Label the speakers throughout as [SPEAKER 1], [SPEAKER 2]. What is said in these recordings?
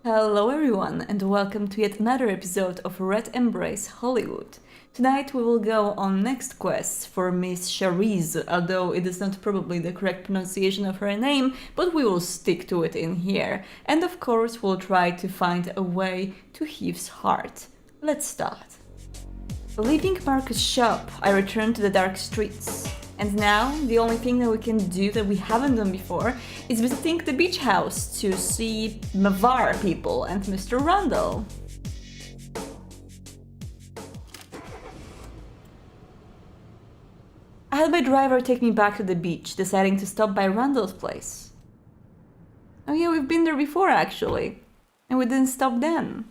[SPEAKER 1] Hello everyone and welcome to yet another episode of Red Embrace Hollywood. Tonight we will go on next quest for Miss Charisse, although it is not probably the correct pronunciation of her name, but we will stick to it in here. And of course we'll try to find a way to Heath's heart. Let's start. Leaving Marcus' shop, I returned to the dark streets. And now, the only thing that we can do that we haven't done before is visiting the beach house to see Mavar people and Mr. Randall. I had my driver take me back to the beach, deciding to stop by Randall's place. Oh yeah, we've been there before actually. And we didn't stop then.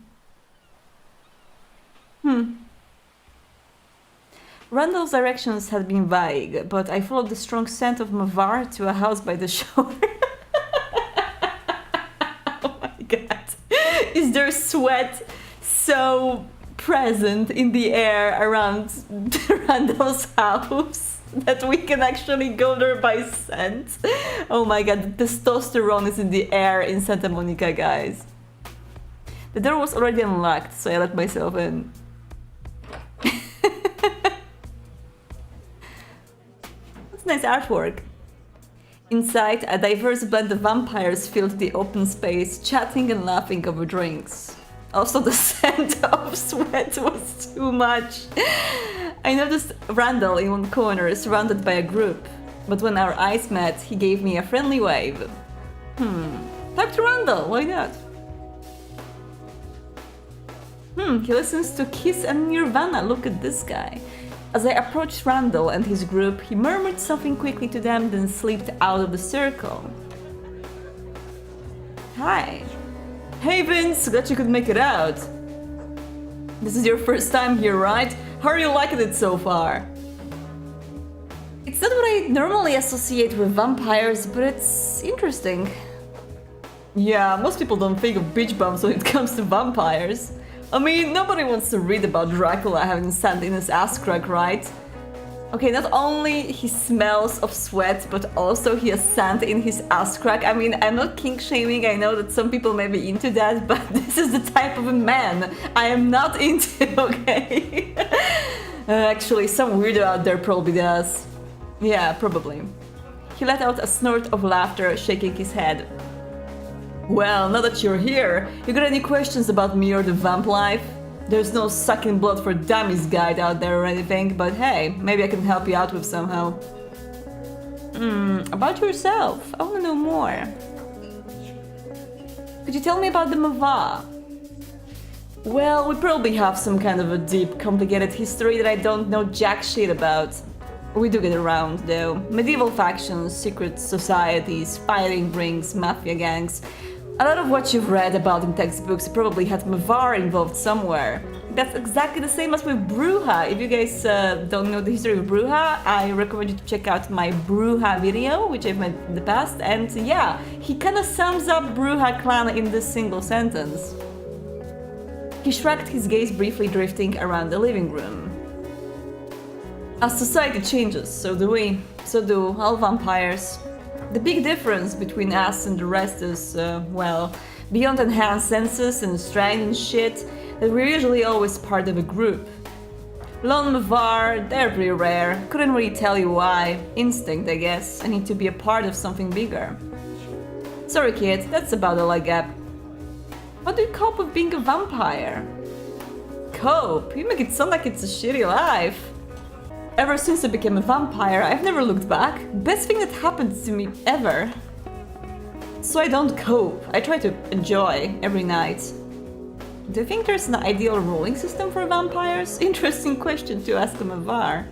[SPEAKER 1] Randall's directions had been vague, but I followed the strong scent of Mavar to a house by the shore. Oh my god. Is there sweat so present in the air around Randall's house that we can actually go there by scent? Oh my god, testosterone is in the air in Santa Monica, guys. The door was already unlocked, so I let myself in. Nice artwork. Inside, a diverse blend of vampires filled the open space, chatting and laughing over drinks. Also, the scent of sweat was too much. I noticed Randall in one corner, surrounded by a group, but when our eyes met, he gave me a friendly wave. Talk to Randall, why not? He listens to Kiss and Nirvana, look at this guy. As I approached Randall and his group, he murmured something quickly to them, then slipped out of the circle. Hi. Hey Vince, glad you could make it out. This is your first time here, right? How are you liking it so far? It's not what I normally associate with vampires, but it's interesting. Yeah, most people don't think of beach bums when it comes to vampires. I mean, nobody wants to read about Dracula having sand in his ass crack, right? Okay, not only he smells of sweat, but also he has sand in his ass crack. I mean, I'm not kink shaming, I know that some people may be into that, but this is the type of a man I am not into, okay? Actually, some weirdo out there probably does. Yeah, probably. He let out a snort of laughter, shaking his head. Well, now that you're here, you got any questions about me or the vamp life? There's no sucking blood for dummies guide out there or anything, but hey, maybe I can help you out with somehow. About yourself, I wanna know more. Could you tell me about the Mavar? Well, we probably have some kind of a deep, complicated history that I don't know jack shit about. We do get around, though. Medieval factions, secret societies, fighting rings, mafia gangs. A lot of what you've read about in textbooks probably had Mavar involved somewhere. That's exactly the same as with Bruja. If you guys don't know the history of Bruja, I recommend you to check out my Bruja video, which I've made in the past. And yeah, he kinda sums up Bruja clan in this single sentence. He shrugged his gaze briefly, drifting around the living room. As society changes, so do we. So do all vampires. The big difference between us and the rest is, well, beyond enhanced senses and strength and shit, that we're usually always part of a group. Lone Mavar, they're pretty rare. Couldn't really tell you why. Instinct, I guess. I need to be a part of something bigger. Sorry kid, that's about all I got. How do you cope with being a vampire? Cope? You make it sound like it's a shitty life. Ever since I became a vampire, I've never looked back. Best thing that happened to me ever. So I don't cope. I try to enjoy every night. Do you think there's an ideal ruling system for vampires? Interesting question to ask a Mavar.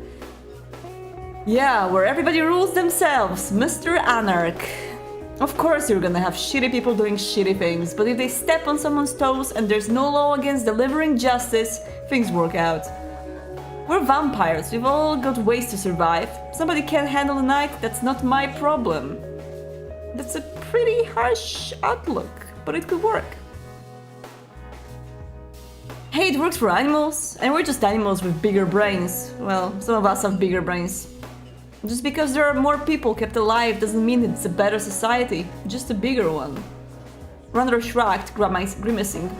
[SPEAKER 1] Yeah, where everybody rules themselves, Mr. Anarch. Of course you're gonna have shitty people doing shitty things, but if they step on someone's toes and there's no law against delivering justice, things work out. We're vampires, we've all got ways to survive. Somebody can't handle a night, that's not my problem. That's a pretty harsh outlook, but it could work. Hey, it works for animals, and we're just animals with bigger brains. Well, some of us have bigger brains. Just because there are more people kept alive doesn't mean it's a better society, just a bigger one. Randall shrugged, grimacing,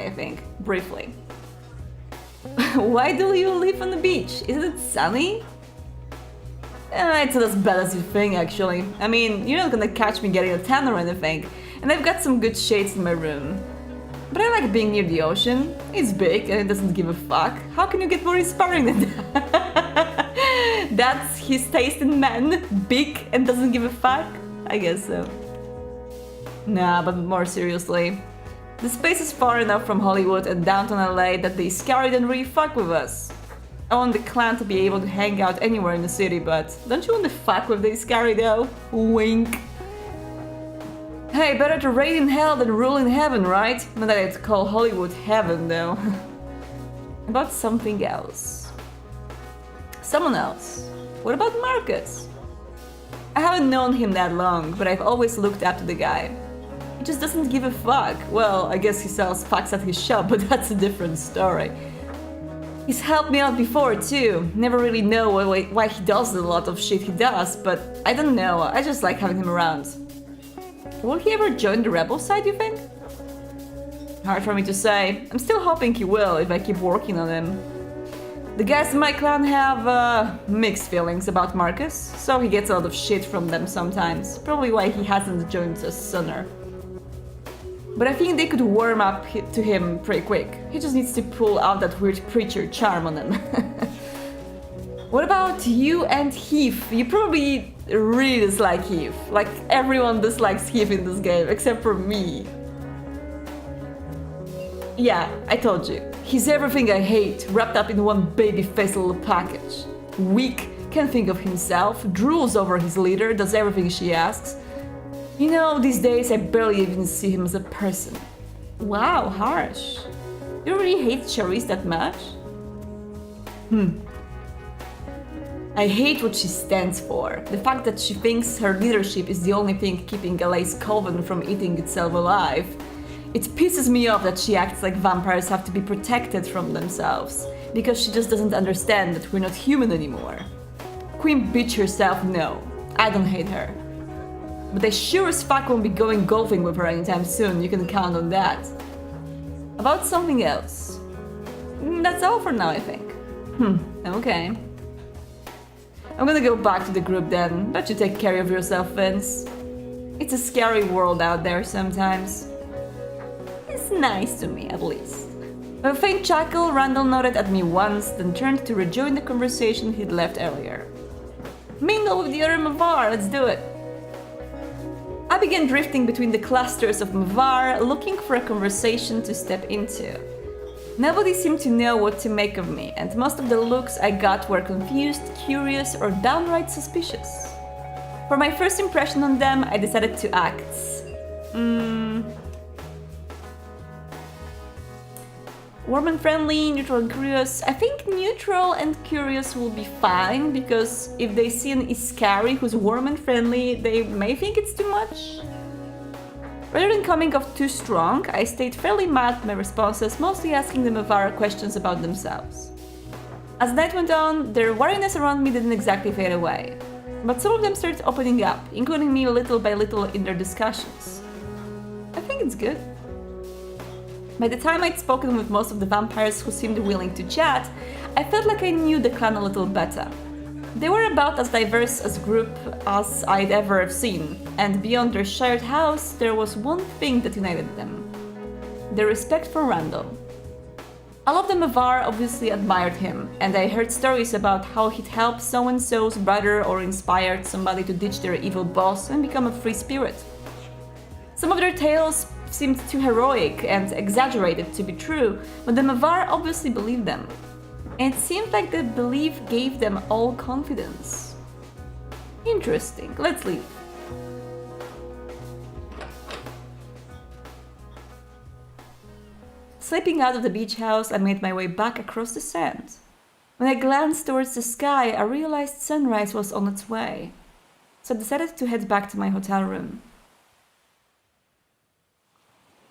[SPEAKER 1] I think, briefly. Why do you live on the beach? Isn't it sunny? It's not as bad as you think, actually. I mean, you're not gonna catch me getting a tan or anything, and I've got some good shades in my room. But I like being near the ocean. It's big and it doesn't give a fuck. How can you get more inspiring than that? That's his taste in men. Big and doesn't give a fuck? I guess so. Nah, but more seriously. The space is far enough from Hollywood and downtown LA that they scary don't really fuck with us. I want the clan to be able to hang out anywhere in the city, but don't you want to fuck with the scary though? Wink. Hey, better to reign in hell than rule in heaven, right? Not that I'd call Hollywood heaven though. About something else. Someone else. What about Marcus? I haven't known him that long, but I've always looked up to the guy. He just doesn't give a fuck. Well, I guess he sells fucks at his shop, but that's a different story. He's helped me out before too. Never really know why he does a lot of shit he does, but I don't know. I just like having him around. Will he ever join the rebel side, you think? Hard for me to say. I'm still hoping he will if I keep working on him. The guys in my clan have mixed feelings about Marcus, so he gets a lot of shit from them sometimes. Probably why he hasn't joined us sooner. But I think they could warm up to him pretty quick. He just needs to pull out that weird preacher charm on him. What about you and Heath? You probably really dislike Heath. Like, everyone dislikes Heath in this game, except for me. Yeah, I told you. He's everything I hate, wrapped up in one baby-faced little package. Weak, can't think of himself, drools over his leader, does everything she asks. You know, these days I barely even see him as a person. Wow, harsh. You really hate Charisse that much? I hate what she stands for. The fact that she thinks her leadership is the only thing keeping LA's coven from eating itself alive. It pisses me off that she acts like vampires have to be protected from themselves, because she just doesn't understand that we're not human anymore. Queen Bitch herself, no. I don't hate her. But I sure as fuck won't be going golfing with her anytime soon, you can count on that. About something else. That's all for now, I think. Okay. I'm gonna go back to the group then, but you take care of yourself, Vince. It's a scary world out there sometimes. It's nice to me, at least. With a faint chuckle, Randall nodded at me once, then turned to rejoin the conversation he'd left earlier. Mingle with the other Mavar, let's do it. I began drifting between the clusters of Mavar, looking for a conversation to step into. Nobody seemed to know what to make of me, and most of the looks I got were confused, curious, or downright suspicious. For my first impression on them, I decided to act. Warm and friendly, neutral and curious. I think neutral and curious will be fine, because if they see an Iskari who's warm and friendly, they may think it's too much. Rather than coming off too strong, I stayed fairly mild in my responses, mostly asking the Mavar questions about themselves. As the night went on, their wariness around me didn't exactly fade away, but some of them started opening up, including me little by little in their discussions. I think it's good. By the time I'd spoken with most of the vampires who seemed willing to chat, I felt like I knew the clan a little better. They were about as diverse a group as I'd ever seen, and beyond their shared house, there was one thing that united them: their respect for Randall. All of the Mavar obviously admired him, and I heard stories about how he'd helped so-and-so's brother or inspired somebody to ditch their evil boss and become a free spirit. Some of their tales seemed too heroic and exaggerated to be true, but the Mavar obviously believed them. And it seemed like the belief gave them all confidence. Interesting, let's leave. Slipping out of the beach house, I made my way back across the sand. When I glanced towards the sky, I realized sunrise was on its way, so I decided to head back to my hotel room.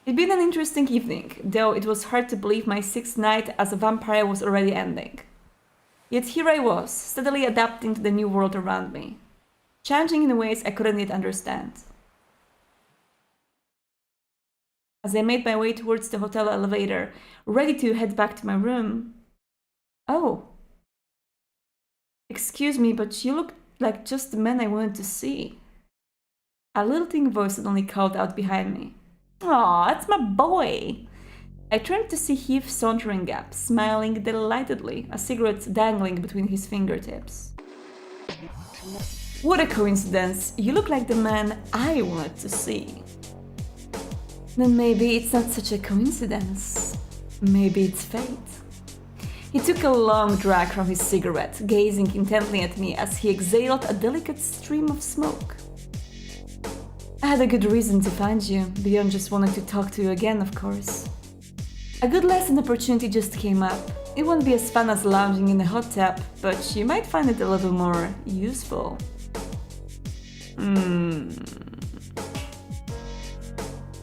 [SPEAKER 1] It'd been an interesting evening, though it was hard to believe my sixth night as a vampire was already ending. Yet here I was, steadily adapting to the new world around me, changing in ways I couldn't yet understand. As I made my way towards the hotel elevator, ready to head back to my room. Oh. Excuse me, but you look like just the man I wanted to see. A lilting voice suddenly called out behind me. Aw, it's my boy! I turned to see Heath sauntering up, smiling delightedly, a cigarette dangling between his fingertips. What a coincidence! You look like the man I wanted to see. Then maybe it's not such a coincidence. Maybe it's fate. He took a long drag from his cigarette, gazing intently at me as he exhaled a delicate stream of smoke. I had a good reason to find you, beyond just wanting to talk to you again, of course. A good lesson opportunity just came up. It won't be as fun as lounging in a hot tub, but you might find it a little more useful.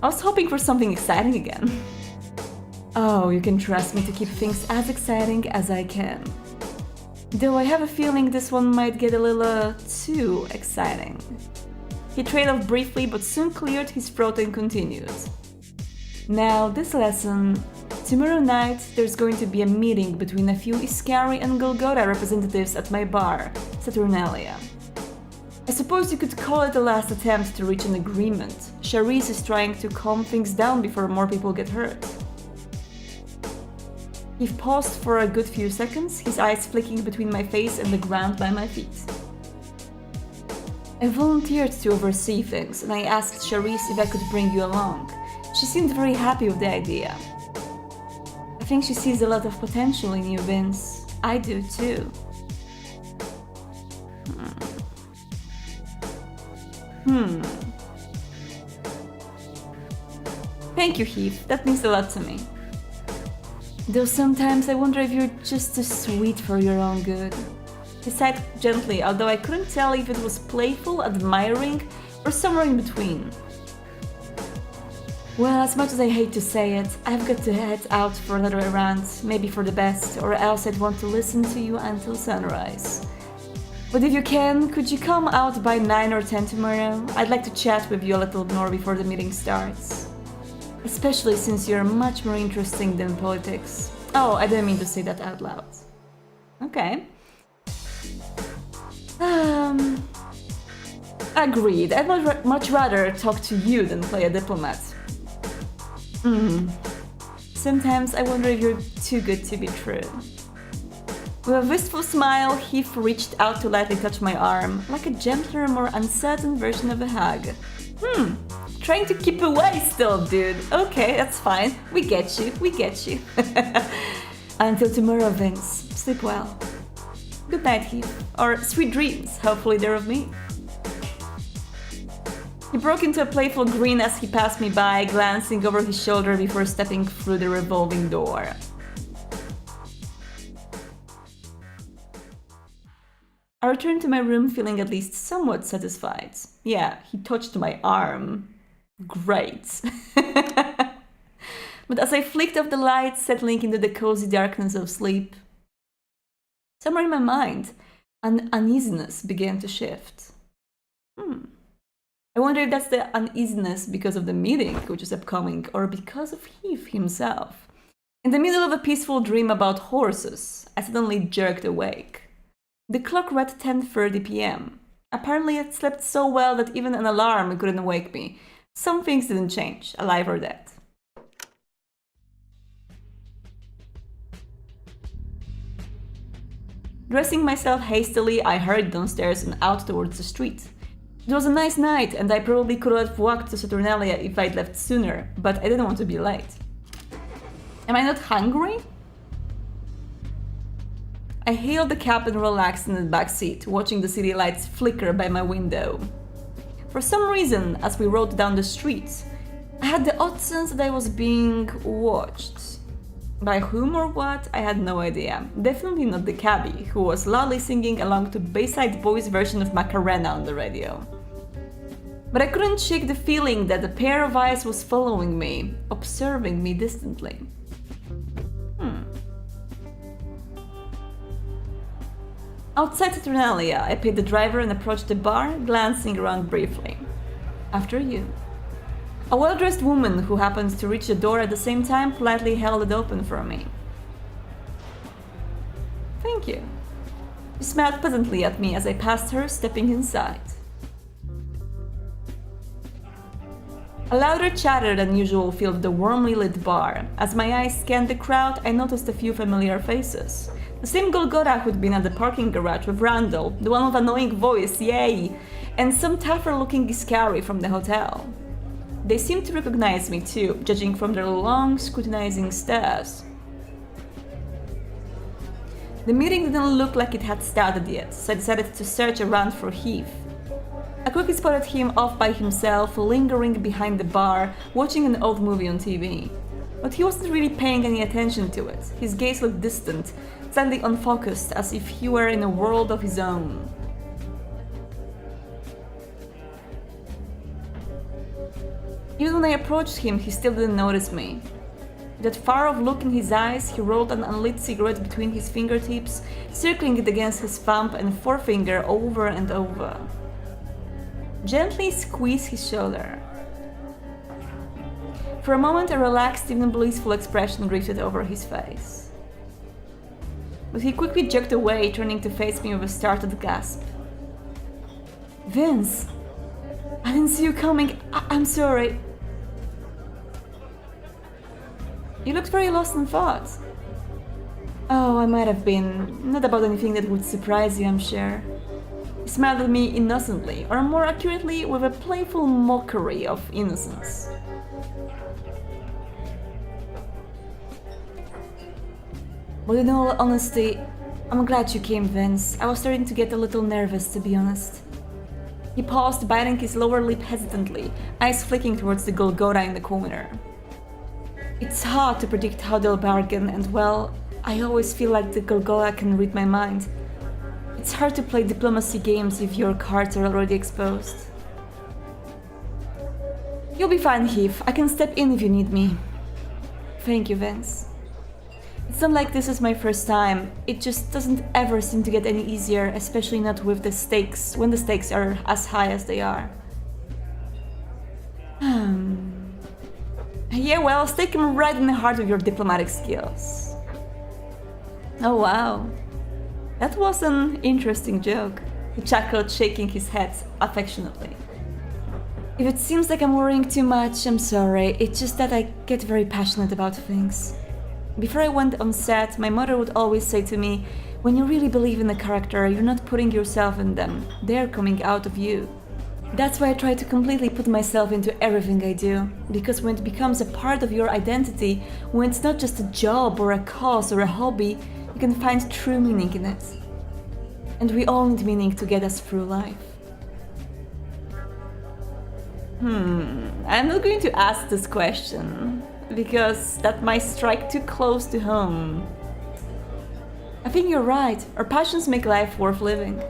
[SPEAKER 1] I was hoping for something exciting again. Oh, you can trust me to keep things as exciting as I can. Though I have a feeling this one might get a little too exciting. He trailed off briefly but soon cleared his throat and continued. Now, this lesson. Tomorrow night, there's going to be a meeting between a few Iskari and Golgotha representatives at my bar, Saturnalia. I suppose you could call it the last attempt to reach an agreement. Charisse is trying to calm things down before more people get hurt. He paused for a good few seconds, his eyes flicking between my face and the ground by my feet. I volunteered to oversee things, and I asked Charisse if I could bring you along. She seemed very happy with the idea. I think she sees a lot of potential in you, Vince. I do too. Thank you, Heath. That means a lot to me. Though sometimes I wonder if you're just too sweet for your own good. He sighed gently, although I couldn't tell if it was playful, admiring, or somewhere in between. Well, as much as I hate to say it, I've got to head out for another rant, maybe for the best, or else I'd want to listen to you until sunrise. But if you can, could you come out by 9 or 10 tomorrow? I'd like to chat with you a little more before the meeting starts. Especially since you're much more interesting than politics. Oh, I didn't mean to say that out loud. Okay. Agreed. I'd much rather talk to you than play a diplomat. Sometimes I wonder if you're too good to be true. With a wistful smile, Heath reached out to lightly touch my arm, like a gentler, more uncertain version of a hug. Trying to keep away still, dude. Okay, that's fine. We get you, we get you. Until tomorrow, Vince. Sleep well. Good night, Heath. Or sweet dreams, hopefully they're of me. He broke into a playful grin as he passed me by, glancing over his shoulder before stepping through the revolving door. I returned to my room feeling at least somewhat satisfied. Yeah, he touched my arm. Great. But as I flicked off the lights, settling into the cozy darkness of sleep, somewhere in my mind, an uneasiness began to shift. I wonder if that's the uneasiness because of the meeting, which is upcoming, or because of Heath himself. In the middle of a peaceful dream about horses, I suddenly jerked awake. The clock read 10:30 p.m. Apparently I'd slept so well that even an alarm couldn't wake me. Some things didn't change, alive or dead. Dressing myself hastily, I hurried downstairs and out towards the street. It was a nice night, and I probably could have walked to Saturnalia if I'd left sooner, but I didn't want to be late. Am I not hungry? I hailed the cab and relaxed in the back seat, watching the city lights flicker by my window. For some reason, as we rode down the street, I had the odd sense that I was being watched. By whom or what, I had no idea. Definitely not the cabbie, who was loudly singing along to Bayside Boys' version of Macarena on the radio. But I couldn't shake the feeling that a pair of eyes was following me, observing me distantly. Outside Saturnalia, I paid the driver and approached the bar, glancing around briefly. After you. A well-dressed woman who happened to reach the door at the same time politely held it open for me. Thank you. She smiled pleasantly at me as I passed her, stepping inside. A louder chatter than usual filled the warmly lit bar. As my eyes scanned the crowd, I noticed a few familiar faces. The same Golgotha who'd been at the parking garage with Randall, the one with annoying voice, yay, and some tougher-looking Iscari from the hotel. They seemed to recognize me too, judging from their long, scrutinizing stares. The meeting didn't look like it had started yet, so I decided to search around for Heath. I quickly spotted him off by himself, lingering behind the bar, watching an old movie on TV. But he wasn't really paying any attention to it. His gaze looked distant, slightly unfocused, as if he were in a world of his own. Even when I approached him, he still didn't notice me. With that far-off look in his eyes, he rolled an unlit cigarette between his fingertips, circling it against his thumb and forefinger over and over. Gently squeezed his shoulder. For a moment, a relaxed, even blissful expression drifted over his face. But he quickly jerked away, turning to face me with a startled gasp. Vince! I didn't see you coming. I'm sorry. You looked very lost in thought. Oh, I might have been. Not about anything that would surprise you, I'm sure. He smiled at me innocently, or more accurately, with a playful mockery of innocence. But in all honesty, I'm glad you came, Vince. I was starting to get a little nervous, to be honest. He paused, biting his lower lip hesitantly, eyes flicking towards the Golgotha in the corner. It's hard to predict how they'll bargain, and well, I always feel like the Golgotha can read my mind. It's hard to play diplomacy games if your cards are already exposed. You'll be fine, Heath. I can step in if you need me. Thank you, Vince. It's not like this is my first time. It just doesn't ever seem to get any easier, especially not with the stakes, when the stakes are as high as they are. Yeah, well, stake him right in the heart of your diplomatic skills. Oh wow. That was an interesting joke. He chuckled, shaking his head affectionately. If it seems like I'm worrying too much, I'm sorry. It's just that I get very passionate about things. Before I went on set, my mother would always say to me, when you really believe in a character, you're not putting yourself in them. They're coming out of you. That's why I try to completely put myself into everything I do. Because when it becomes a part of your identity, when it's not just a job or a cause or a hobby, you can find true meaning in it. And we all need meaning to get us through life. I'm not going to ask this question, because that might strike too close to home. I think you're right. Our passions make life worth living.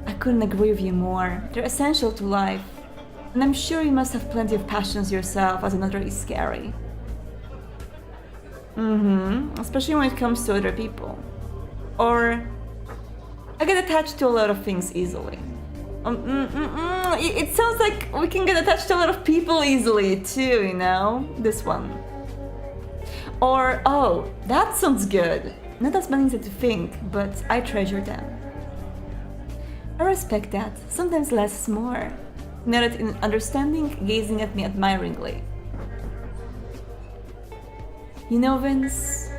[SPEAKER 1] I couldn't agree with you more. They're essential to life. And I'm sure you must have plenty of passions yourself, as another is scary. Especially when it comes to other people. Or I get attached to a lot of things easily. It sounds like we can get attached to a lot of people easily too, you know? This one. Or, oh, that sounds good. Not as many as to think, but I treasure them. I respect that. Sometimes less is more. He nodded in understanding, gazing at me admiringly. You know, Vince,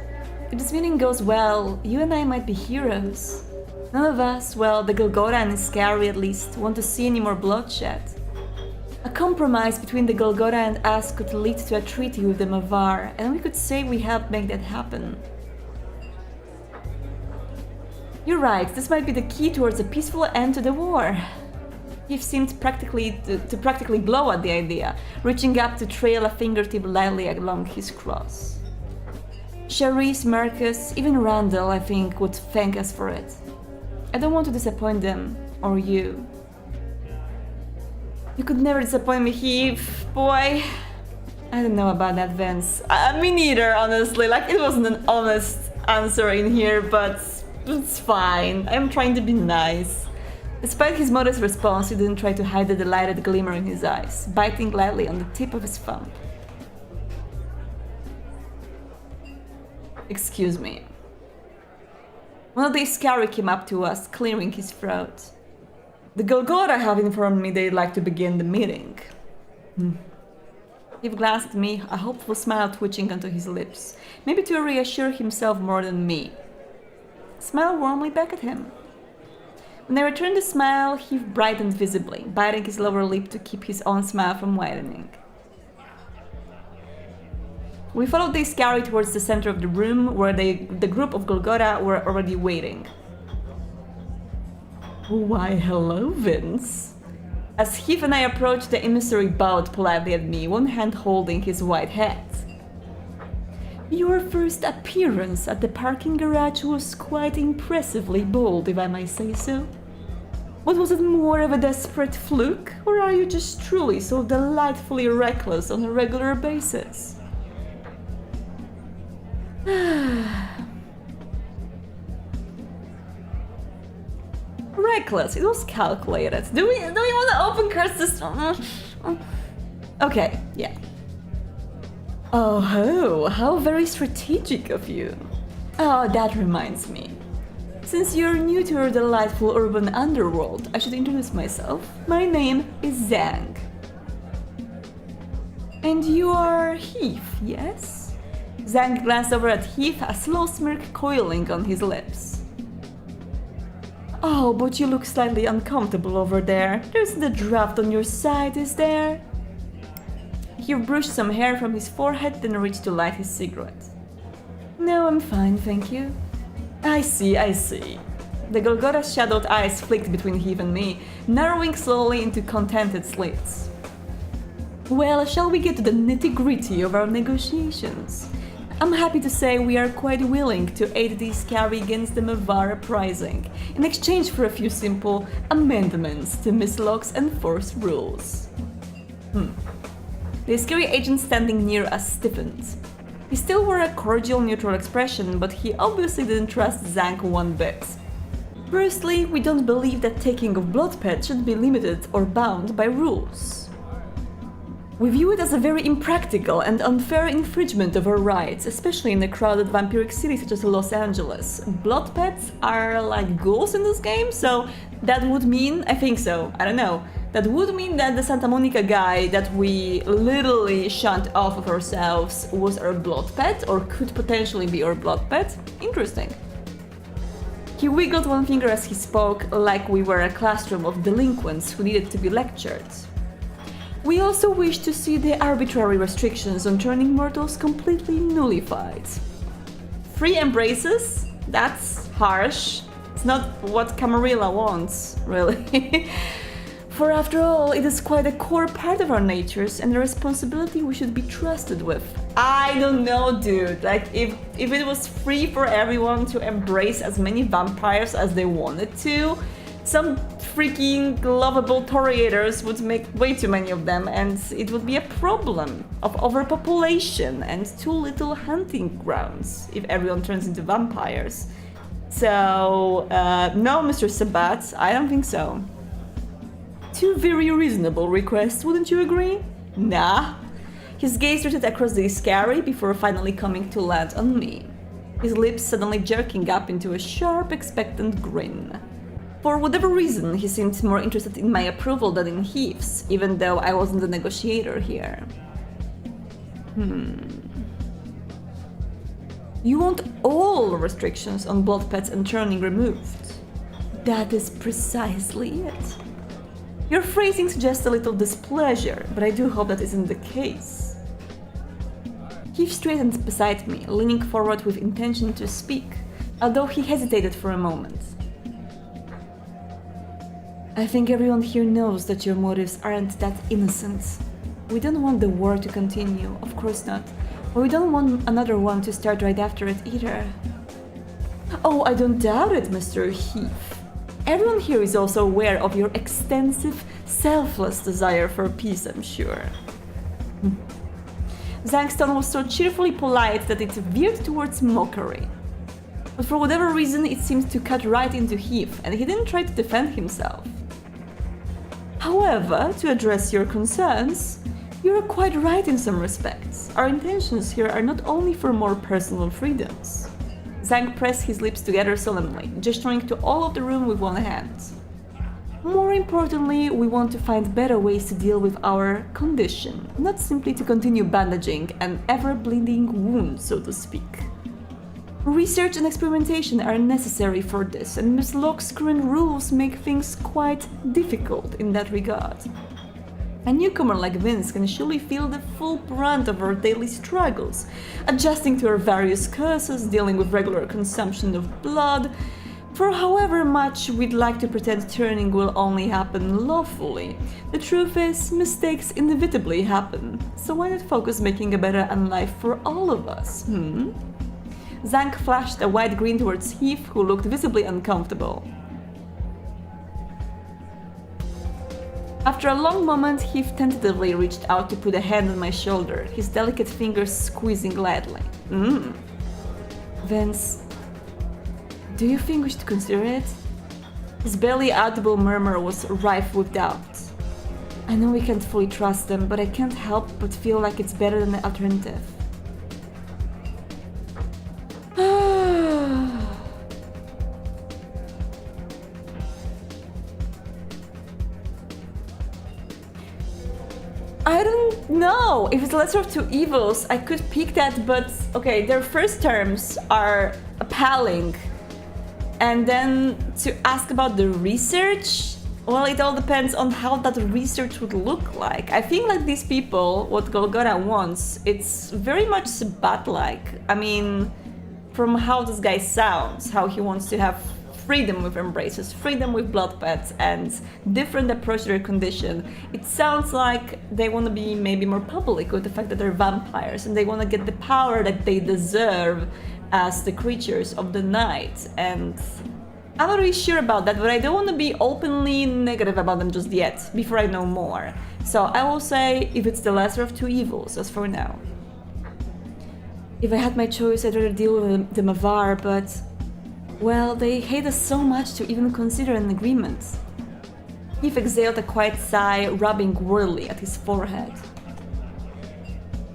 [SPEAKER 1] if this meeting goes well, you and I might be heroes. None of us, well, the Golgotha and Iscari at least, want to see any more bloodshed. A compromise between the Golgotha and us could lead to a treaty with the Mavar, and we could say we helped make that happen. You're right, this might be the key towards a peaceful end to the war. He seemed to practically glow at the idea, reaching up to trail a fingertip lightly along his cross. Charisse, Marcus, even Randall, I think, would thank us for it. I don't want to disappoint them, or you. You could never disappoint me, Heath, boy. I don't know about that, Vince. Me neither, honestly. Like, it wasn't an honest answer in here, but it's fine. I'm trying to be nice. Despite his modest response, he didn't try to hide the delighted glimmer in his eyes, biting lightly on the tip of his thumb. Excuse me. One of the Iskari came up to us, clearing his throat. The Golgotha have informed me they'd like to begin the meeting. He glanced at me, a hopeful smile twitching onto his lips, maybe to reassure himself more than me. Smiled warmly back at him. When I returned the smile, he brightened visibly, biting his lower lip to keep his own smile from widening. We followed the Iskari towards the center of the room, where the group of Golgotha were already waiting. Why, hello, Vince. As Heath and I approached, the emissary bowed politely at me, one hand holding his white hat. Your first appearance at the parking garage was quite impressively bold, if I may say so. But was it more of a desperate fluke, or are you just truly so delightfully reckless on a regular basis? Reckless, it was calculated. Do we want to open cards this? Okay, yeah. Oh, how very strategic of you. Oh, that reminds me. Since you're new to our delightful urban underworld, I should introduce myself. My name is Zhang. And you are Heath, yes? Zhang glanced over at Heath, a slow smirk coiling on his lips. Oh, but you look slightly uncomfortable over there. There isn't a draft on your side, is there? He brushed some hair from his forehead, then reached to light his cigarette. No, I'm fine, thank you. I see. The Golgotha's shadowed eyes flicked between Heath and me, narrowing slowly into contented slits. Well, shall we get to the nitty-gritty of our negotiations? I'm happy to say we are quite willing to aid the Iskari against the Mavar uprising, in exchange for a few simple amendments to Miss Locke's enforced rules. The Iskari agent standing near us stiffened. He still wore a cordial, neutral expression, but he obviously didn't trust Zhang one bit. Firstly, we don't believe that taking of blood pets should be limited or bound by rules. We view it as a very impractical and unfair infringement of our rights, especially in a crowded vampiric city such as Los Angeles. Blood pets are like ghouls in this game, so that would mean, I think so, I don't know, that would mean that the Santa Monica guy that we literally shunned off of ourselves was our blood pet, or could potentially be our blood pet. Interesting. He wiggled one finger as he spoke, like we were a classroom of delinquents who needed to be lectured. We also wish to see the arbitrary restrictions on turning mortals completely nullified. Free embraces? That's harsh. It's not what Camarilla wants, really. For after all, it is quite a core part of our natures and a responsibility we should be trusted with. I don't know, dude. Like, if it was free for everyone to embrace as many vampires as they wanted to, some freaking lovable Toreadors would make way too many of them, and it would be a problem of overpopulation and too little hunting grounds if everyone turns into vampires. So, no, Mr. Sabat, I don't think so. Two very reasonable requests, wouldn't you agree? Nah. His gaze drifted across the Iskari before finally coming to land on me, his lips suddenly jerking up into a sharp, expectant grin. For whatever reason, he seemed more interested in my approval than in Heath's, even though I wasn't the negotiator here. You want all restrictions on blood pets and turning removed. That is precisely it. Your phrasing suggests a little displeasure, but I do hope that isn't the case. Heath straightened beside me, leaning forward with intention to speak, although he hesitated for a moment. I think everyone here knows that your motives aren't that innocent. We don't want the war to continue, of course not. But we don't want another one to start right after it either. Oh, I don't doubt it, Mr. Heath. Everyone here is also aware of your extensive, selfless desire for peace, I'm sure. Zhang's tone was so cheerfully polite that it veered towards mockery. But for whatever reason, it seemed to cut right into Heath, and he didn't try to defend himself. However, to address your concerns, you're quite right in some respects. Our intentions here are not only for more personal freedoms. Zhang pressed his lips together solemnly, gesturing to all of the room with one hand. More importantly, we want to find better ways to deal with our condition, not simply to continue bandaging an ever-bleeding wound, so to speak. Research and experimentation are necessary for this, and Miss Locke's current rules make things quite difficult in that regard. A newcomer like Vince can surely feel the full brunt of our daily struggles, adjusting to our various curses, dealing with regular consumption of blood. For however much we'd like to pretend turning will only happen lawfully, the truth is, mistakes inevitably happen. So why not focus making a better life for all of us, Zhang flashed a wide grin towards Heath, who looked visibly uncomfortable. After a long moment, Heath tentatively reached out to put a hand on my shoulder, his delicate fingers squeezing lightly. Vince, do you think we should consider it? His barely audible murmur was rife with doubt. I know we can't fully trust them, but I can't help but feel like it's better than the alternative. I don't know. If it's the lesser of two evils, I could pick that, but okay, their first terms are appalling. And then to ask about the research, well, it all depends on how that research would look like. I think like these people, what Golgotha wants, it's very much bat-like. I mean, from how this guy sounds, how he wants to have freedom with embraces, freedom with blood pets, and different approach to their condition. It sounds like they want to be maybe more public with the fact that they're vampires, and they want to get the power that they deserve as the creatures of the night. And I'm not really sure about that, but I don't want to be openly negative about them just yet, before I know more. So I will say, if it's the lesser of two evils, as for now. If I had my choice, I'd rather deal with the Mavar, but well, they hate us so much to even consider an agreement. Heath exhaled a quiet sigh, rubbing wearily at his forehead.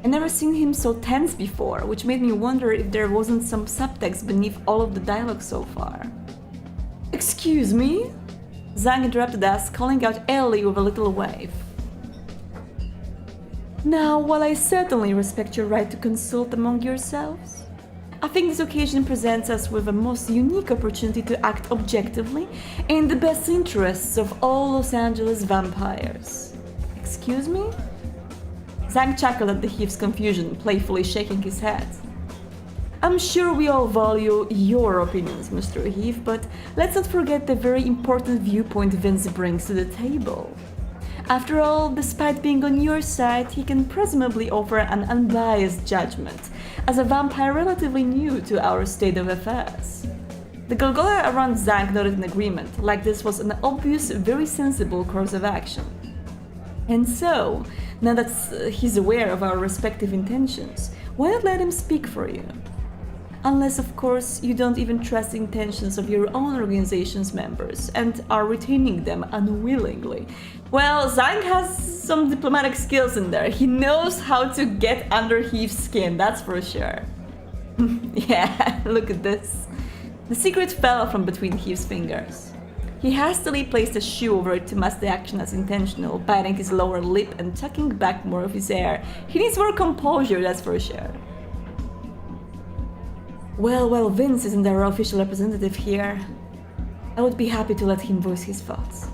[SPEAKER 1] I'd never seen him so tense before, which made me wonder if there wasn't some subtext beneath all of the dialogue so far. Excuse me? Zhang interrupted us, calling out airily with a little wave. Now, while I certainly respect your right to consult among yourselves, I think this occasion presents us with a most unique opportunity to act objectively in the best interests of all Los Angeles vampires. Excuse me? Zhang chuckled at the Heath's confusion, playfully shaking his head. I'm sure we all value your opinions, Mr. Heath, but let's not forget the very important viewpoint Vince brings to the table. After all, despite being on your side, he can presumably offer an unbiased judgment, as a vampire relatively new to our state of affairs. The Golgotha around Zhang nodded in agreement, like this was an obvious, very sensible course of action. And so, now that he's aware of our respective intentions, why not let him speak for you? Unless, of course, you don't even trust the intentions of your own organization's members and are retaining them unwillingly. Well, Zhang has some diplomatic skills in there. He knows how to get under Heath's skin, that's for sure. Yeah, look at this. The secret fell from between Heath's fingers. He hastily placed a shoe over it to mask the action as intentional, biting his lower lip and tucking back more of his hair. He needs more composure, that's for sure. Well, Vince isn't our official representative here. I would be happy to let him voice his thoughts.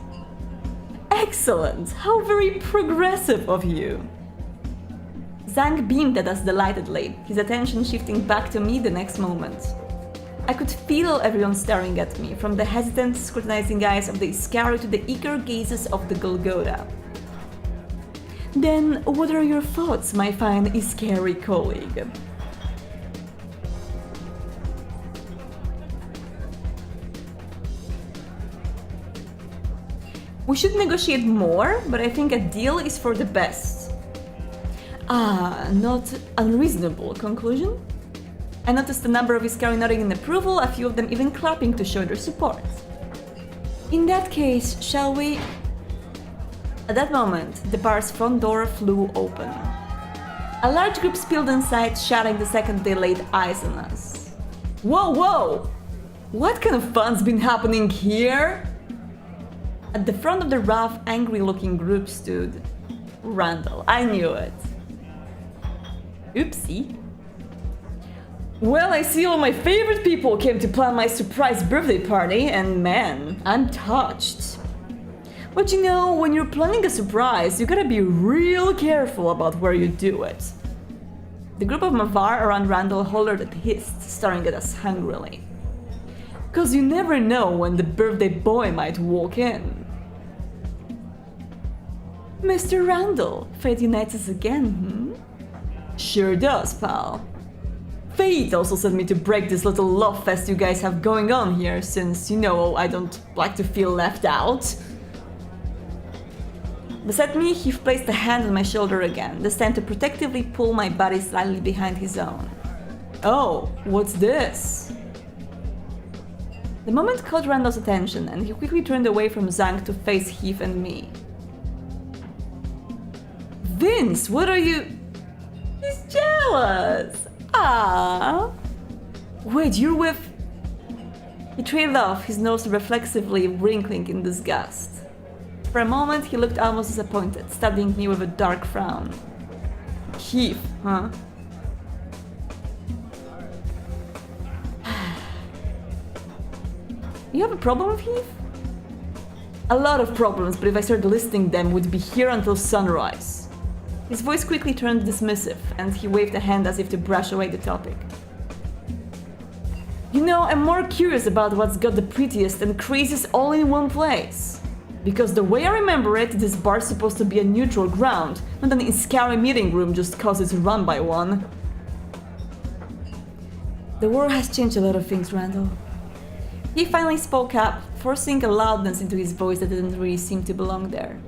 [SPEAKER 1] Excellent! How very progressive of you! Zhang beamed at us delightedly, his attention shifting back to me the next moment. I could feel everyone staring at me, from the hesitant, scrutinizing eyes of the Iscari to the eager gazes of the Golgotha. Then, what are your thoughts, my fine Iscari colleague? We should negotiate more, but I think a deal is for the best. Ah, not unreasonable conclusion? I noticed a number of Iskari nodding in approval, a few of them even clapping to show their support. In that case, shall we... At that moment, the bar's front door flew open. A large group spilled inside, shouting the second they laid eyes on us. Whoa, whoa! What kind of fun's been happening here? At the front of the rough, angry-looking group stood Randall. I knew it. Oopsie. Well, I see all my favorite people came to plan my surprise birthday party, and man, I'm touched. But you know, when you're planning a surprise, you gotta be real careful about where you do it. The group of Mavar around Randall hollered and hissed, staring at us hungrily. Cause you never know when the birthday boy might walk in. Mr. Randall, fate unites us again, hmm? Sure does, pal. Fate also sent me to break this little love fest you guys have going on here, since, you know, I don't like to feel left out. Beside me, he placed a hand on my shoulder again, this time to protectively pull my body slightly behind his own. Oh, what's this? The moment caught Randall's attention, and he quickly turned away from Zhang to face Heath and me. Vince, what are you... He's jealous! Ah. Wait, you're with... He trailed off, his nose reflexively wrinkling in disgust. For a moment, he looked almost disappointed, studying me with a dark frown. Heath, huh? You have a problem with Heath? A lot of problems, but if I started listing them, we'd be here until sunrise. His voice quickly turned dismissive, and he waved a hand as if to brush away the topic. You know, I'm more curious about what's got the prettiest and craziest all in one place. Because the way I remember it, this bar's supposed to be a neutral ground, not an Iskari meeting room just cause it's run by one. The war has changed a lot of things, Randall. He finally spoke up, forcing a loudness into his voice that didn't really seem to belong there.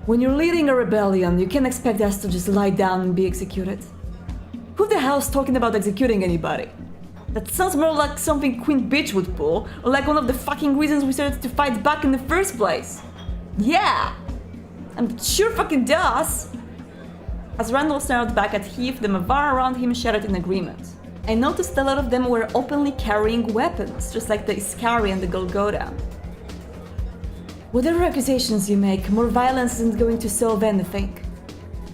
[SPEAKER 1] When you're leading a rebellion, you can't expect us to just lie down and be executed. Who the hell's talking about executing anybody? That sounds more like something Queen Bitch would pull, or like one of the fucking reasons we started to fight back in the first place. Yeah! I'm sure fucking does! As Randall snarled back at Heath, the Mavar around him shouted in agreement. I noticed a lot of them were openly carrying weapons, just like the Iskari and the Golgotha. Whatever accusations you make, more violence isn't going to solve anything.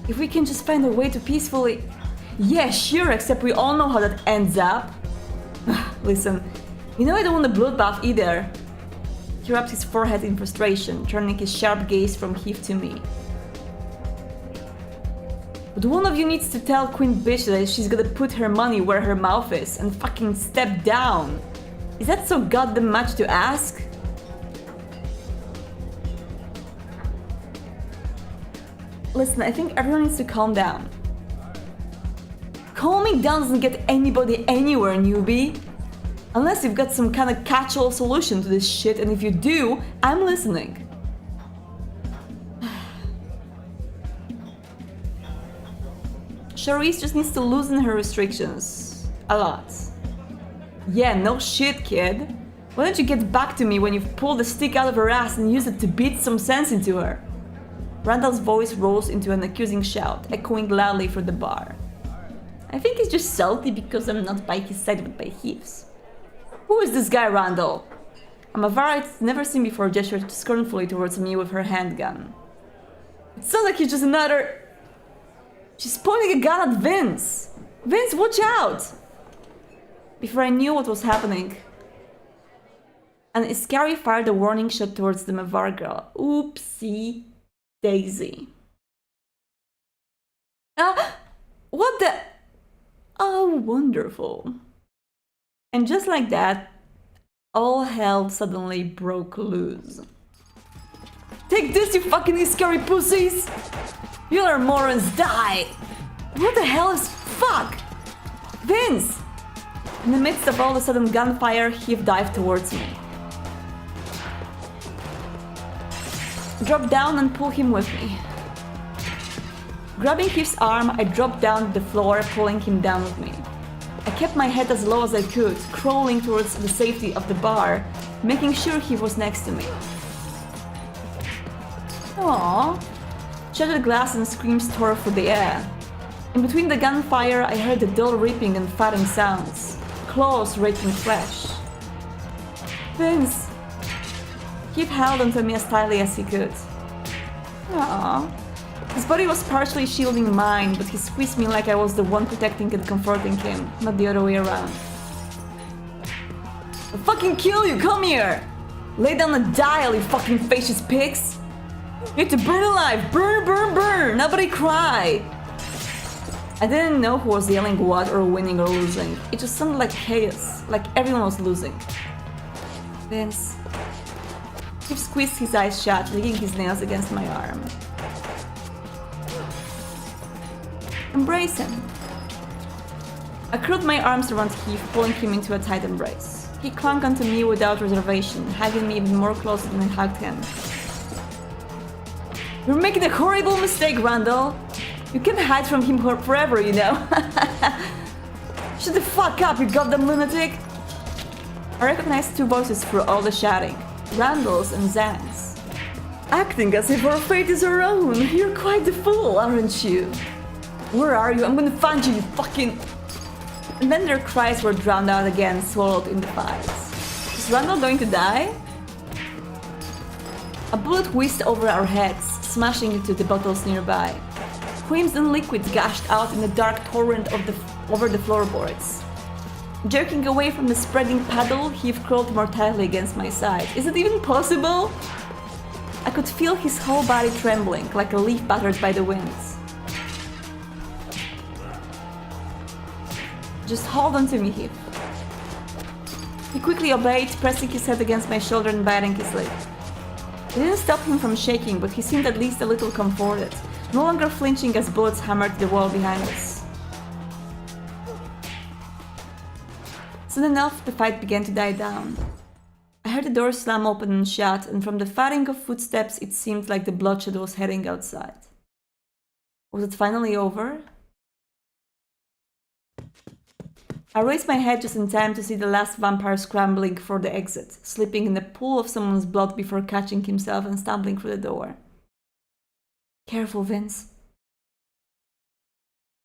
[SPEAKER 1] If we can just find a way to peacefully... Yeah, sure, except we all know how that ends up. Listen, you know I don't want a bloodbath either. He rubbed his forehead in frustration, turning his sharp gaze from Heath to me. But one of you needs to tell Queen Bitch that she's gonna put her money where her mouth is and fucking step down. Is that so goddamn much to ask? Listen, I think everyone needs to calm down. Calming down doesn't get anybody anywhere, newbie. Unless you've got some kind of catch-all solution to this shit, and if you do, I'm listening. Charisse just needs to loosen her restrictions. A lot. Yeah, no shit, kid. Why don't you get back to me when you've pulled the stick out of her ass and use it to beat some sense into her? Randall's voice rose into an accusing shout, echoing loudly through the bar. I think he's just salty because I'm not by his side but by Heath's. Who is this guy, Randall? A Mavar I'd never seen before gestured scornfully towards me with her handgun. It sounds like he's just another... She's pointing a gun at Vince! Vince, watch out! Before I knew what was happening, an Iskari fired a warning shot towards the Mavar girl. Oopsie daisy. What the... Oh, wonderful. And just like that, all hell suddenly broke loose. Take this, you fucking Iskari pussies! You little morons, die! What the hell is fuck? Vince! In the midst of all the sudden gunfire, Heath dived towards me. Drop down and pull him with me. Grabbing Heath's arm, I dropped down to the floor, pulling him down with me. I kept my head as low as I could, crawling towards the safety of the bar, making sure he was next to me. Aww. Shattered glass and screams tore through the air. In between the gunfire, I heard the dull ripping and fighting sounds, claws raking flesh. Vince! He held onto me as tightly as he could. Aww. His body was partially shielding mine, but he squeezed me like I was the one protecting and comforting him, not the other way around. I'll fucking kill you, come here! Lay down and die, you fucking facious pigs! You have to burn alive! Burn, burn, burn! Nobody cry! I didn't know who was yelling what or winning or losing. It just sounded like chaos, like everyone was losing. Vince. He squeezed his eyes shut, licking his nails against my arm. Embrace him. I curled my arms around Heath, pulling him into a tight embrace. He clung onto me without reservation, hugging me even more closely than I hugged him. You're making a horrible mistake, Randall. You can't hide from him forever, you know. Shut the fuck up, you goddamn lunatic! I recognized two voices through all the shouting. Randall's and Zhang's. Acting as if our fate is our own. You're quite the fool, aren't you? Where are you? I'm gonna find you, you fucking... And then their cries were drowned out again, swallowed in the fights. Is Randall going to die? A bullet whizzed over our heads, smashing into the bottles nearby. Crimson liquid gushed out in a dark torrent over the floorboards. Jerking away from the spreading puddle, he crawled more tightly against my side. Is it even possible? I could feel his whole body trembling, like a leaf battered by the winds. Just hold on to me, Heath. He quickly obeyed, pressing his head against my shoulder and biting his lip. It didn't stop him from shaking, but he seemed at least a little comforted, no longer flinching as bullets hammered the wall behind us. Soon enough, the fight began to die down. I heard the door slam open and shut, and from the thudding of footsteps, it seemed like the bloodshed was heading outside. Was it finally over? I raised my head just in time to see the last vampire scrambling for the exit, slipping in a pool of someone's blood before catching himself and stumbling through the door. Careful, Vince.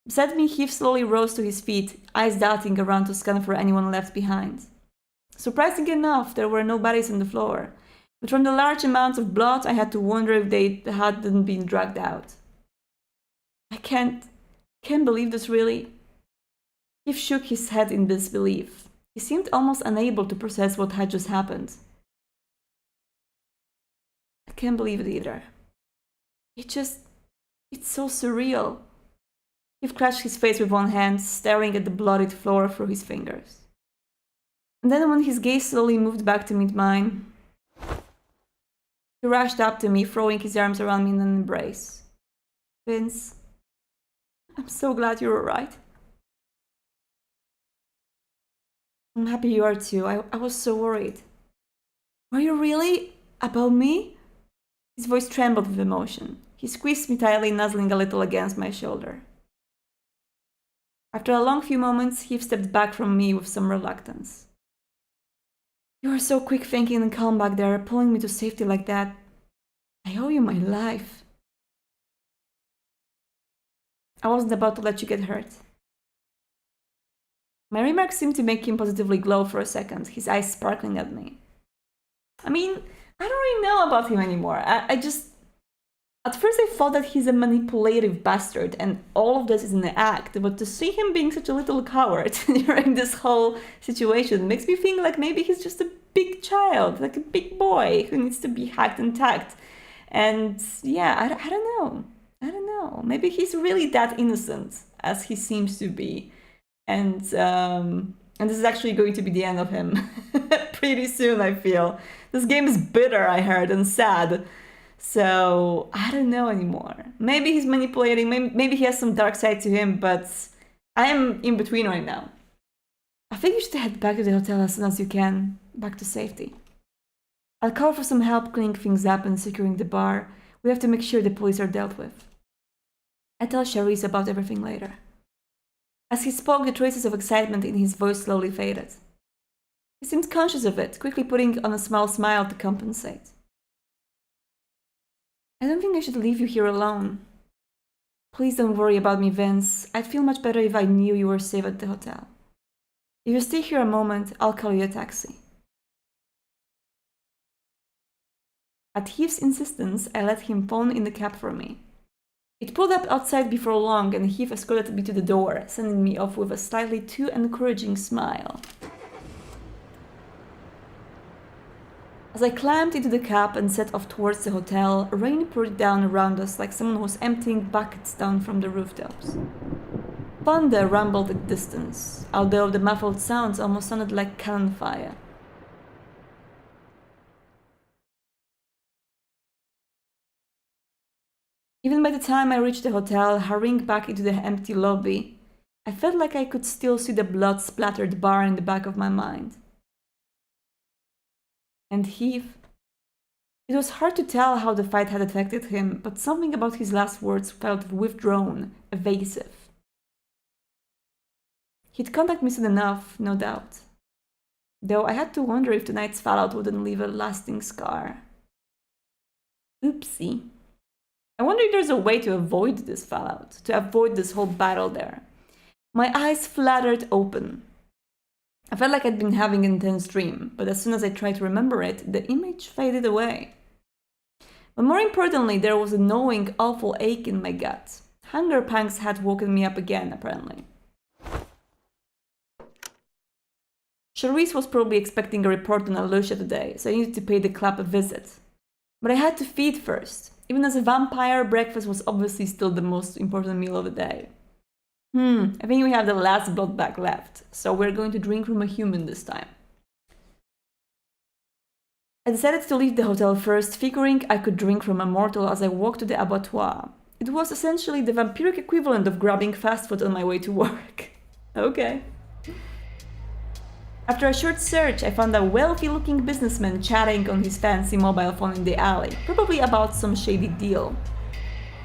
[SPEAKER 1] Beside me, Heath slowly rose to his feet, eyes darting around to scan for anyone left behind. Surprisingly enough, there were no bodies on the floor, but from the large amounts of blood, I had to wonder if they hadn't been dragged out. I can't believe this, really. Heath shook his head in disbelief. He seemed almost unable to process what had just happened. I can't believe it either. It's so surreal. Heath clutched his face with one hand, staring at the bloodied floor through his fingers. And then when his gaze slowly moved back to meet mine, he rushed up to me, throwing his arms around me in an embrace. Vince, I'm so glad you're alright. I'm happy you are too. I was so worried. Were you really? About me? His voice trembled with emotion. He squeezed me tightly, nuzzling a little against my shoulder. After a long few moments, he stepped back from me with some reluctance. You were so quick thinking and calm back there, pulling me to safety like that. I owe you my life. I wasn't about to let you get hurt. My remarks seemed to make him positively glow for a second, his eyes sparkling at me. I mean, I don't really know about him anymore. At first I thought that he's a manipulative bastard and all of this is an act, but to see him being such a little coward during this whole situation makes me think like maybe he's just a big child, like a big boy who needs to be hacked and tagged. And yeah, I don't know. Maybe he's really that innocent as he seems to be. And this is actually going to be the end of him pretty soon, I feel. This game is bitter, I heard, and sad. So, I don't know anymore. Maybe he's manipulating, maybe he has some dark side to him, but I am in between right now. I think you should head back to the hotel as soon as you can, back to safety. I'll call for some help cleaning things up and securing the bar. We have to make sure the police are dealt with. I'll tell Charisse about everything later. As he spoke, the traces of excitement in his voice slowly faded. He seemed conscious of it, quickly putting on a small smile to compensate. I don't think I should leave you here alone. Please don't worry about me, Vince. I'd feel much better if I knew you were safe at the hotel. If you stay here a moment, I'll call you a taxi. At Heath's insistence, I let him phone in the cab for me. It pulled up outside before long, and Heath escorted me to the door, sending me off with a slightly too encouraging smile. As I climbed into the cab and set off towards the hotel, rain poured down around us like someone was emptying buckets down from the rooftops. Thunder rumbled at distance, although the muffled sounds almost sounded like cannon fire. Even by the time I reached the hotel, hurrying back into the empty lobby, I felt like I could still see the blood-splattered bar in the back of my mind. And Heath. It was hard to tell how the fight had affected him, but something about his last words felt withdrawn, evasive. He'd contact me soon enough, no doubt. Though I had to wonder if tonight's fallout wouldn't leave a lasting scar. Oopsie. I wonder if there's a way to avoid this fallout, to avoid this whole battle there. My eyes fluttered open. I felt like I'd been having an intense dream, but as soon as I tried to remember it, the image faded away. But more importantly, there was a gnawing, awful ache in my gut. Hunger pangs had woken me up again, apparently. Charisse was probably expecting a report on Alicia today, so I needed to pay the club a visit. But I had to feed first. Even as a vampire, breakfast was obviously still the most important meal of the day. I think we have the last blood bag left, so we're going to drink from a human this time. I decided to leave the hotel first, figuring I could drink from a mortal as I walked to the abattoir. It was essentially the vampiric equivalent of grabbing fast food on my way to work. Okay. After a short search, I found a wealthy-looking businessman chatting on his fancy mobile phone in the alley, probably about some shady deal.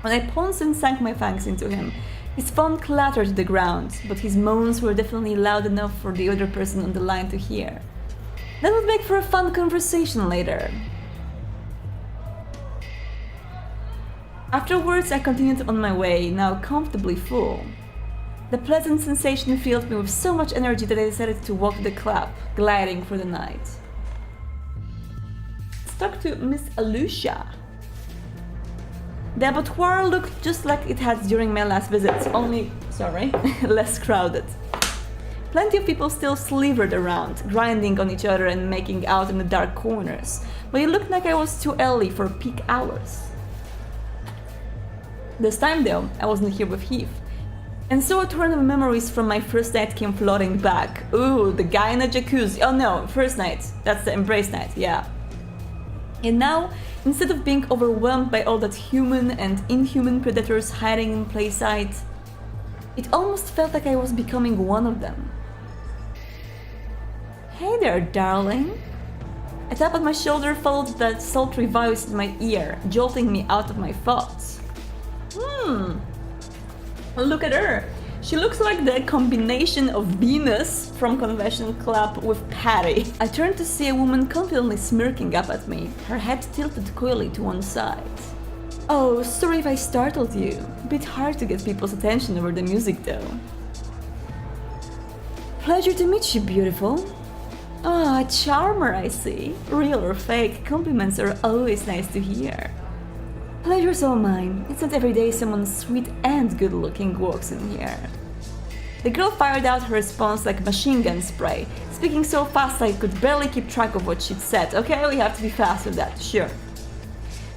[SPEAKER 1] When I pounced and sank my fangs into him, his phone clattered to the ground, but his moans were definitely loud enough for the other person on the line to hear. That would make for a fun conversation later. Afterwards, I continued on my way, now comfortably full. The pleasant sensation filled me with so much energy that I decided to walk to the club, gliding through the night. Let's talk to Miss Alicia. The abattoir looked just like it had during my last visit, only, less crowded. Plenty of people still slivered around, grinding on each other and making out in the dark corners, but it looked like I was too early for peak hours. This time though, I wasn't here with Heath. And so a torrent of memories from my first night came flooding back. Ooh, the guy in the jacuzzi. Oh no, first night. That's the embrace night, yeah. And now, instead of being overwhelmed by all that human and inhuman predators hiding in plain sight, it almost felt like I was becoming one of them. Hey there, darling. A tap on my shoulder followed that sultry voice in my ear, jolting me out of my thoughts. Look at her. She looks like the combination of Venus from Confession Club with Patty. I turned to see a woman confidently smirking up at me, her head tilted coyly to one side. Oh, sorry if I startled you. A bit hard to get people's attention over the music though. Pleasure to meet you, beautiful. Ah, a charmer, I see. Real or fake, compliments are always nice to hear. Pleasure's all mine. It's not every day someone sweet and good-looking walks in here. The girl fired out her response like machine gun spray, speaking so fast I could barely keep track of what she'd said. Okay, we have to be fast with that, sure.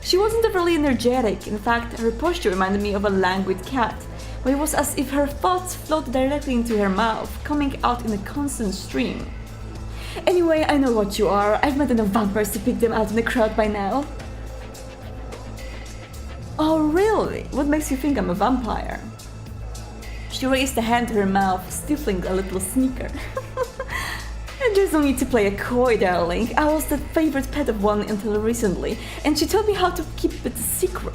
[SPEAKER 1] She wasn't overly energetic. In fact, her posture reminded me of a languid cat, but it was as if her thoughts flowed directly into her mouth, coming out in a constant stream. Anyway, I know what you are. I've met enough vampires to pick them out in the crowd by now. Oh, really? What makes you think I'm a vampire? She raised a hand to her mouth, stifling a little sneer. There's no need to play a coy, darling. I was the favorite pet of one until recently, and she told me how to keep it secret.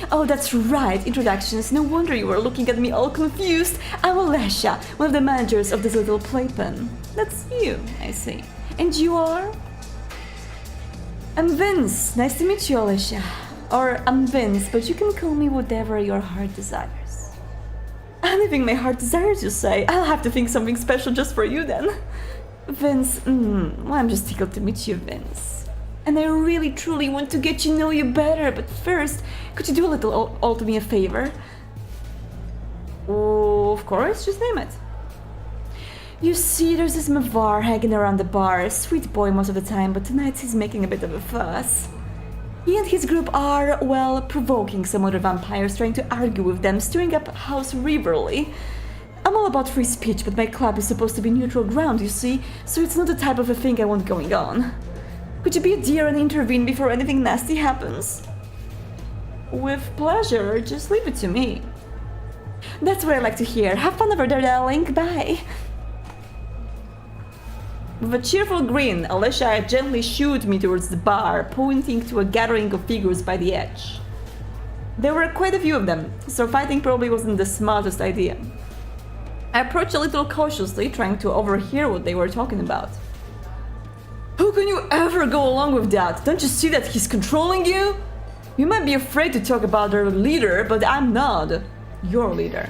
[SPEAKER 1] Oh, that's right, introductions. No wonder you were looking at me all confused. I'm Alessia, one of the managers of this little playpen. That's you, I see. And you are? I'm Vince. Nice to meet you, Alessia. Or I'm Vince, but you can call me whatever your heart desires. Anything my heart desires, you say? I'll have to think something special just for you then. Vince, well, I'm just tickled to meet you, Vince. And I really truly want to get to know you better, but first, could you do a little all to me a favor? Oh, of course, just name it. You see, there's this Mavar hanging around the bar, a sweet boy most of the time, but tonight he's making a bit of a fuss. He and his group are, well, provoking some other vampires, trying to argue with them, stirring up House Riverly. I'm all about free speech, but my club is supposed to be neutral ground, you see, so it's not the type of a thing I want going on. Could you be a dear and intervene before anything nasty happens? With pleasure, just leave it to me. That's what I like to hear. Have fun over there, darling. Bye. With a cheerful grin, Alessia gently shooed me towards the bar, pointing to a gathering of figures by the edge. There were quite a few of them, so fighting probably wasn't the smartest idea. I approached a little cautiously, trying to overhear what they were talking about. How can you ever go along with that? Don't you see that he's controlling you? You might be afraid to talk about their leader, but I'm not. Your leader.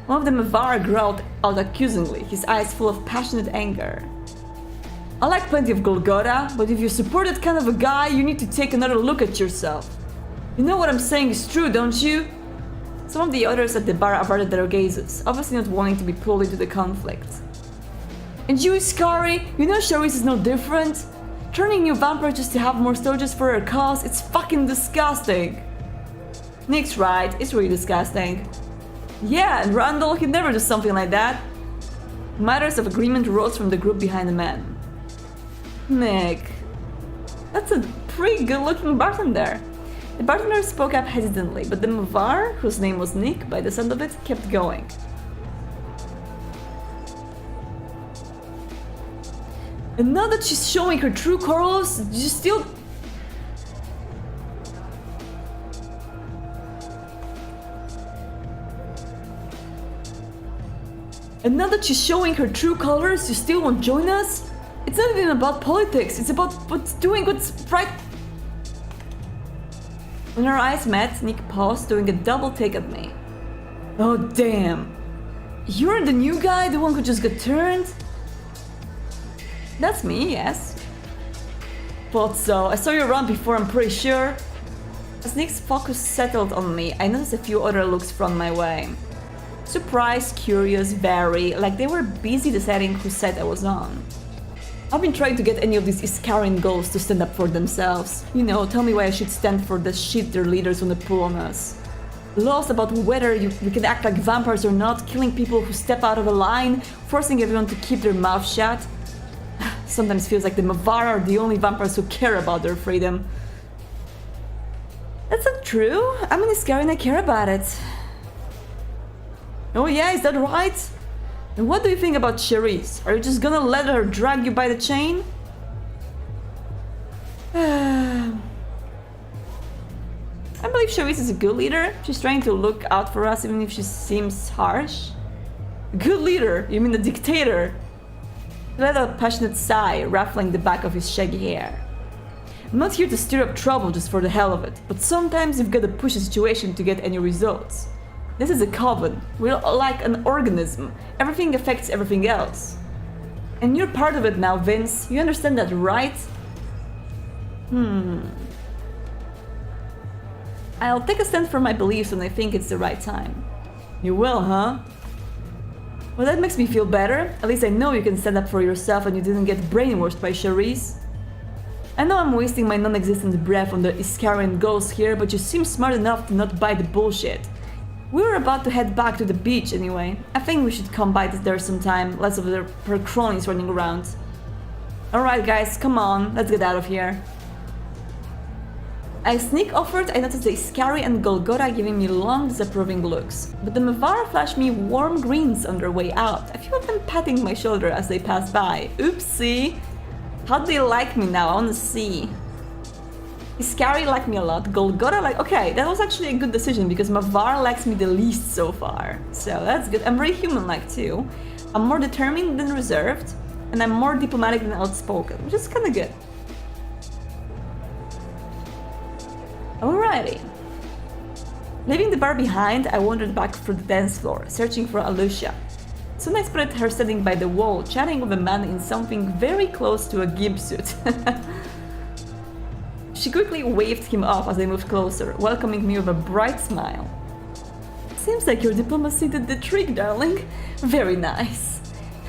[SPEAKER 1] One of the Mavar growled out accusingly, his eyes full of passionate anger. I like plenty of Golgotha, but if you support that kind of a guy, you need to take another look at yourself. You know what I'm saying is true, don't you? Some of the others at the bar averted their gazes, obviously not wanting to be pulled into the conflict. And you, Iskari, you know Charisse is no different? Turning you vampire just to have more soldiers for her cause, it's fucking disgusting. Nick's right, it's really disgusting. Yeah, and Randall, he'd never do something like that. Matters of agreement rose from the group behind the man. Nick. That's a pretty good-looking bartender. The bartender spoke up hesitantly, but the Mavar, whose name was Nick by the sound of it, kept going. And now that she's showing her true colors, you still... And now that she's showing her true colors, you still won't join us? It's not even about politics, it's about doing what's right. When our eyes met, Nick paused, doing a double take at me. Oh damn. You're the new guy, the one who just got turned? That's me, yes. Thought so. I saw you around before, I'm pretty sure. As Nick's focus settled on me, I noticed a few other looks from my way. Surprised, curious, very, like they were busy deciding whose side I was on. I've been trying to get any of these Iskarian ghosts to stand up for themselves. You know, tell me why I should stand for the shit their leaders want to pull on us. Laws about whether we can act like vampires or not, killing people who step out of a line, forcing everyone to keep their mouth shut. Sometimes feels like the Mavar are the only vampires who care about their freedom. That's not true. I'm an Iskari and I care about it. Oh yeah, is that right? And what do you think about Charisse? Are you just gonna let her drag you by the chain? I believe Charisse is a good leader. She's trying to look out for us even if she seems harsh. Good leader? You mean a dictator? He let out a passionate sigh, ruffling the back of his shaggy hair. I'm not here to stir up trouble just for the hell of it, but sometimes you've got to push a situation to get any results. This is a coven. We're like an organism. Everything affects everything else. And you're part of it now, Vince. You understand that, right? I'll take a stand for my beliefs when I think it's the right time. You will, huh? Well, that makes me feel better. At least I know you can stand up for yourself and you didn't get brainwashed by Charisse. I know I'm wasting my non-existent breath on the Iskarian ghost here, but you seem smart enough to not buy the bullshit. We were about to head back to the beach anyway. I think we should come by there sometime, less of her cronies running around. Alright guys, come on, let's get out of here. As Nick offered, I noticed the Iskari and Golgotha giving me long, disapproving looks. But the Mavar flashed me warm grins on their way out, a few of them patting my shoulder as they passed by. Oopsie! How do they like me now? I wanna see. Iskari liked me a lot. Golgotha okay, that was actually a good decision because Mavar likes me the least so far. So that's good. I'm very human-like too. I'm more determined than reserved, and I'm more diplomatic than outspoken, which is kind of good. Alrighty. Leaving the bar behind, I wandered back through the dance floor, searching for Alusha. Soon I spotted her standing by the wall, chatting with a man in something very close to a gimp suit. She quickly waved him off as I moved closer, welcoming me with a bright smile. Seems like your diplomacy did the trick, darling. Very nice.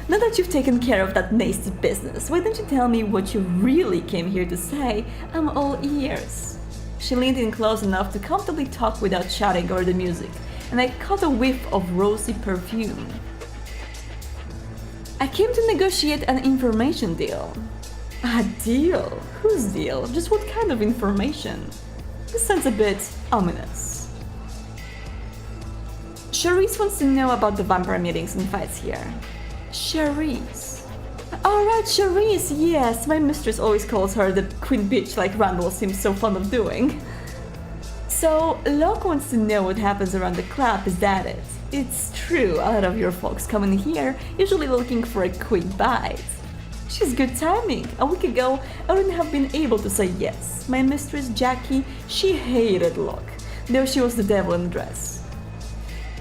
[SPEAKER 1] Now that you've taken care of that nasty business, why don't you tell me what you really came here to say? I'm all ears. She leaned in close enough to comfortably talk without shouting over the music, and I caught a whiff of rosy perfume. I came to negotiate an information deal. A deal? Whose deal? Just what kind of information? This sounds a bit ominous. Charisse wants to know about the vampire meetings and fights here. Charisse. Alright, Charisse, yes, my mistress always calls her the queen bitch like Randall seems so fond of doing. So, Locke wants to know what happens around the club, is that it? It's true, a lot of your folks come in here, usually looking for a quick bite. She's good timing. A week ago, I wouldn't have been able to say yes. My mistress, Jackie, she hated Locke, though she was the devil in a dress.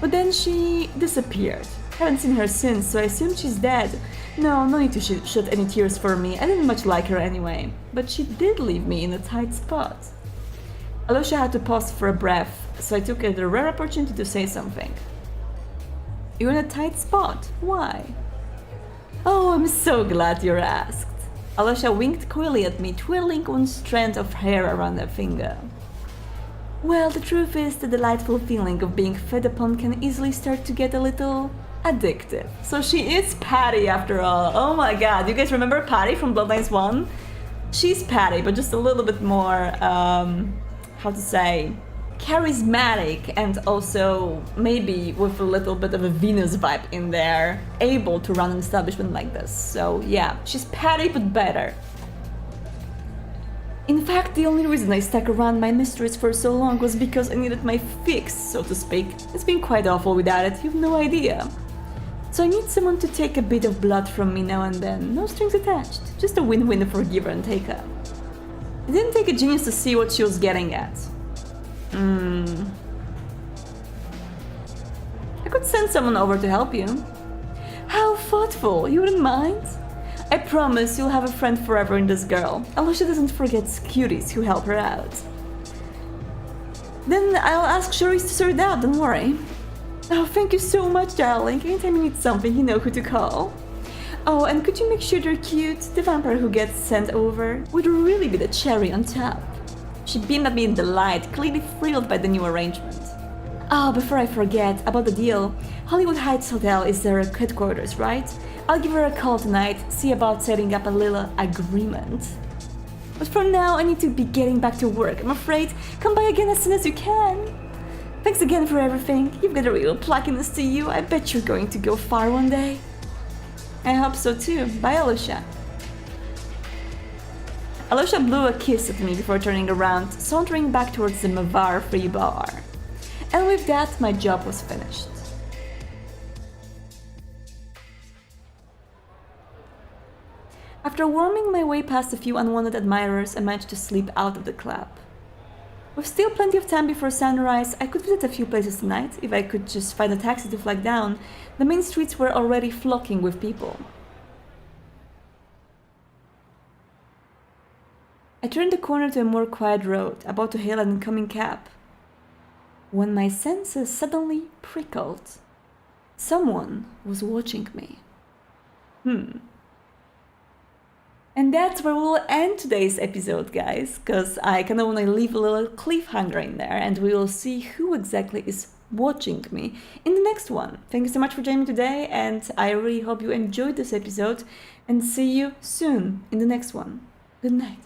[SPEAKER 1] But then she disappeared. Haven't seen her since, so I assume she's dead. No need to shed any tears for me. I didn't much like her anyway. But she did leave me in a tight spot. Alusha had to pause for a breath, so I took it a rare opportunity to say something. You're in a tight spot. Why? Oh, I'm so glad you're asked. Alusha winked coyly at me, twirling one strand of hair around her finger. Well, the truth is, the delightful feeling of being fed upon can easily start to get a little addictive. So she is Patty after all. Oh my god, you guys remember Patty from Bloodlines 1? She's Patty, but just a little bit more, how to say, charismatic, and also maybe with a little bit of a Venus vibe in there, able to run an establishment like this. So yeah, she's Patty but better. In fact, the only reason I stuck around my mistress for so long was because I needed my fix, so to speak. It's been quite awful without it, you've no idea. So I need someone to take a bit of blood from me now and then, no strings attached, just a win-win for giver and taker. It didn't take a genius to see what she was getting at. I could send someone over to help you. How thoughtful, you wouldn't mind? I promise you'll have a friend forever in this girl. Alusha doesn't forget cuties who help her out. Then I'll ask Charisse to sort it out, don't worry. Oh, thank you so much, darling. Anytime you need something, you know who to call. Oh, and could you make sure they're cute? The vampire who gets sent over would really be the cherry on top. She beamed at me in delight, clearly thrilled by the new arrangement. Oh, before I forget, about the deal, Hollywood Heights Hotel is their headquarters, right? I'll give her a call tonight, see about setting up a little agreement. But for now, I need to be getting back to work, I'm afraid. Come by again as soon as you can. Thanks again for everything. You've got a real pluckiness to you. I bet you're going to go far one day. I hope so too. Bye, Alusha. Alusha blew a kiss at me before turning around, sauntering back towards the Mavar Free Bar. And with that, my job was finished. After worming my way past a few unwanted admirers, I managed to slip out of the club. With still plenty of time before sunrise, I could visit a few places tonight, if I could just find a taxi to flag down. The main streets were already flocking with people. I turned the corner to a more quiet road, about to hail an incoming cab, when my senses suddenly prickled. Someone was watching me. And that's where we'll end today's episode, guys, because I can only leave a little cliffhanger in there, and we will see who exactly is watching me in the next one. Thank you so much for joining me today, and I really hope you enjoyed this episode, and see you soon in the next one. Good night.